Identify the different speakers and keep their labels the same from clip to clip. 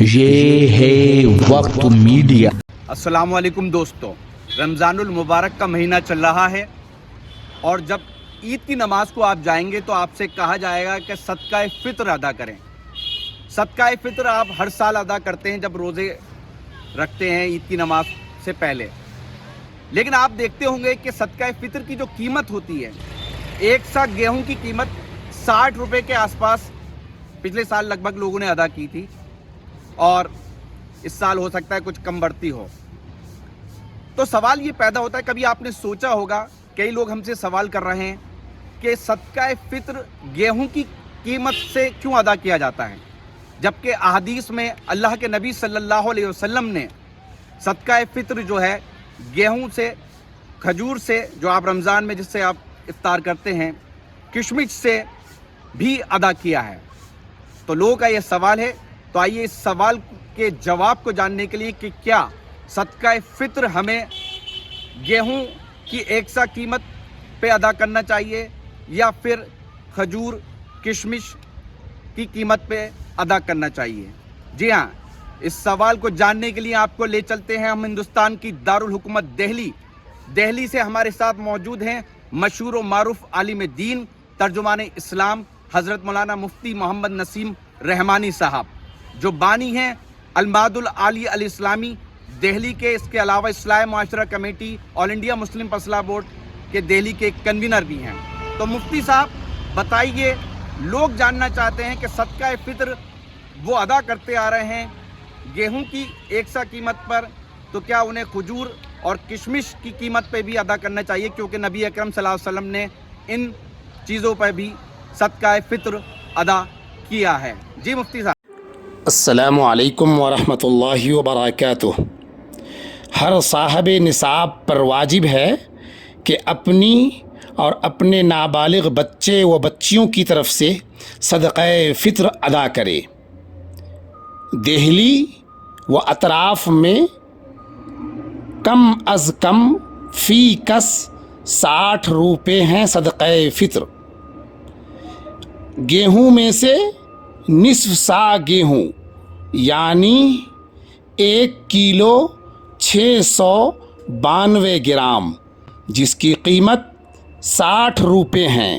Speaker 1: یہ ہے وقت میڈیا۔
Speaker 2: السلام علیکم دوستو، رمضان المبارک کا مہینہ چل رہا ہے اور جب عید کی نماز کو آپ جائیں گے تو آپ سے کہا جائے گا کہ صدقہ فطر ادا کریں۔ صدقہ فطر آپ ہر سال ادا کرتے ہیں جب روزے رکھتے ہیں عید کی نماز سے پہلے، لیکن آپ دیکھتے ہوں گے کہ صدقہ فطر کی جو قیمت ہوتی ہے، ایک سا گیہوں کی قیمت 60 روپے کے آس پاس پچھلے سال لگ بھگ لوگوں نے ادا کی تھی، اور اس سال ہو سکتا ہے کچھ کم بڑھتی ہو۔ تو سوال یہ پیدا ہوتا ہے، کبھی آپ نے سوچا ہوگا، کئی لوگ ہم سے سوال کر رہے ہیں کہ صدقہ فطر گیہوں کی قیمت سے کیوں ادا کیا جاتا ہے، جبکہ احادیث میں اللہ کے نبی صلی اللہ علیہ وسلم نے صدقہ فطر جو ہے گیہوں سے، کھجور سے جو آپ رمضان میں جس سے آپ افطار کرتے ہیں، کشمش سے بھی ادا کیا ہے۔ تو لوگوں کا یہ سوال ہے، تو آئیے اس سوال کے جواب کو جاننے کے لیے کہ کیا صدقہ فطر ہمیں گیہوں کی ایک سا قیمت پہ ادا کرنا چاہیے یا پھر کھجور، کشمش کی قیمت پہ ادا کرنا چاہیے۔ جی ہاں، اس سوال کو جاننے کے لیے آپ کو لے چلتے ہیں ہم ہندوستان کی دارالحکومت دہلی سے ہمارے ساتھ موجود ہیں مشہور و معروف عالم دین، ترجمان اسلام حضرت مولانا مفتی محمد نسیم رحمانی صاحب، جو بانی ہیں المعہد العالی الاسلامی دہلی کے، اس کے علاوہ اصلاح معاشرہ کمیٹی آل انڈیا مسلم فضلہ بورڈ کے دہلی کے کنوینر بھی ہیں۔ تو مفتی صاحب بتائیے، لوگ جاننا چاہتے ہیں کہ صدقہ فطر وہ ادا کرتے آ رہے ہیں گیہوں کی ایک سا قیمت پر، تو کیا انہیں کھجور اور کشمش کی قیمت پہ بھی ادا کرنا چاہیے، کیونکہ نبی اکرم صلی اللہ علیہ وسلم نے ان چیزوں پر بھی صدقہ فطر ادا کیا ہے۔ جی مفتی صاحب۔
Speaker 3: السلام علیکم ورحمۃ اللہ وبرکاتہ۔ ہر صاحب نصاب پر واجب ہے کہ اپنی اور اپنے نابالغ بچے و بچیوں کی طرف سے صدقہ فطر ادا کرے۔ دہلی و اطراف میں کم از کم فی کس 60 روپے ہیں صدقہ فطر۔ گیہوں میں سے نصف سا گیہوں یعنی 1 کلو 692 گرام، جس کی قیمت 60 روپے ہیں،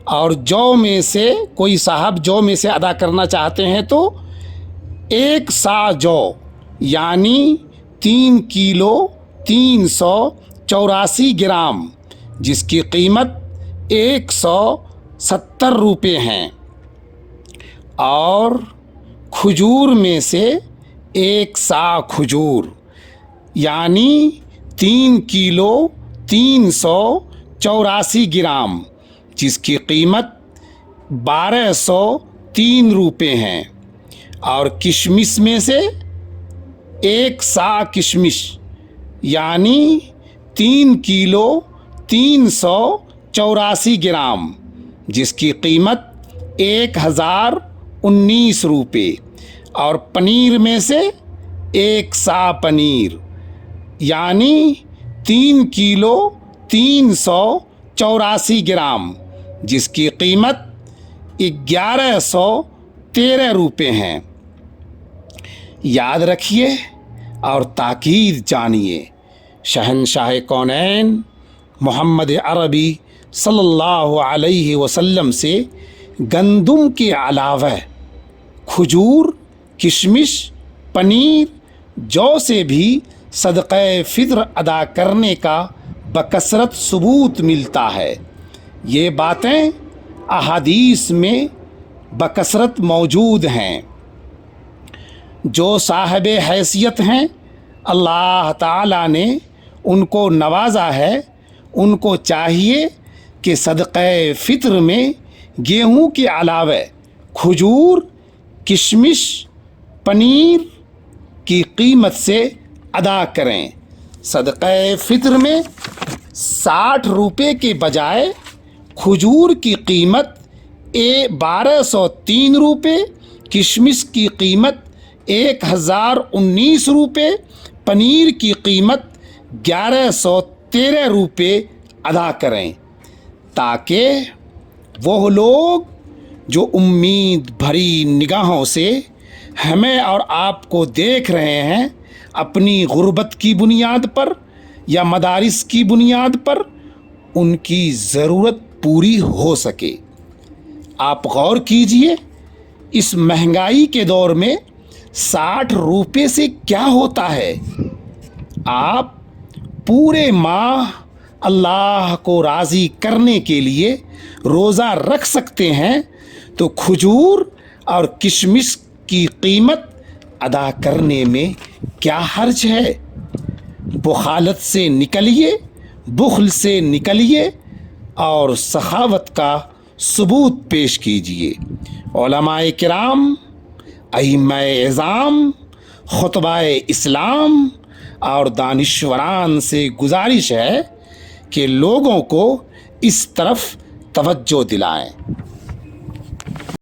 Speaker 3: اور جو میں سے کوئی صاحب جو میں سے ادا کرنا چاہتے ہیں تو 1 سا جو یعنی 3 کلو 384 گرام، جس کی قیمت 170 روپے ہیں، اور کھجور میں سے 1 سا کھجور یعنی 3 کلو 384 گرام، جس کی قیمت 1203 روپے ہیں، اور کشمش میں سے 1 سا کشمش یعنی 3 کلو 384 گرام، جس کی قیمت 1019 روپے، اور پنیر میں سے 1 سا پنیر یعنی 3 کلو 384 گرام، جس کی قیمت 1113 روپے ہیں۔ یاد رکھیے اور تاکید جانیے، شہنشاہ کونین محمد عربی صلی اللہ علیہ وسلم سے گندم کے علاوہ کھجور، کشمش، پنیر، جو سے بھی صدقہ فطر ادا کرنے کا بکثرت ثبوت ملتا ہے۔ یہ باتیں احادیث میں بکثرت موجود ہیں۔ جو صاحب حیثیت ہیں، اللہ تعالیٰ نے ان کو نوازا ہے، ان کو چاہیے کہ صدقہ فطر میں گیہوں کے علاوہ کھجور، کشمش، پنیر کی قیمت سے ادا کریں۔ صدقہ فطر میں 60 روپے کے بجائے کھجور کی قیمت 1203 روپے، کشمش کی قیمت 1019 روپے، پنیر کی قیمت 1113 روپے ادا کریں، تاکہ وہ لوگ جو امید بھری نگاہوں سے ہمیں اور آپ کو دیکھ رہے ہیں اپنی غربت کی بنیاد پر یا مدارس کی بنیاد پر ان کی ضرورت پوری ہو سکے۔ آپ غور کیجئے، اس مہنگائی کے دور میں 60 روپے سے کیا ہوتا ہے؟ آپ پورے ماہ اللہ کو راضی کرنے کے لیے روزہ رکھ سکتے ہیں، تو کھجور اور کشمش کی قیمت ادا کرنے میں کیا حرج ہے؟ بخالت سے نکلیے، بخل سے نکلیے اور سخاوت کا ثبوت پیش کیجیے۔ علماء کرام، ائمہ اعظام، خطبہ اسلام اور دانشوران سے گزارش ہے کہ لوگوں کو اس طرف توجہ دلائیں۔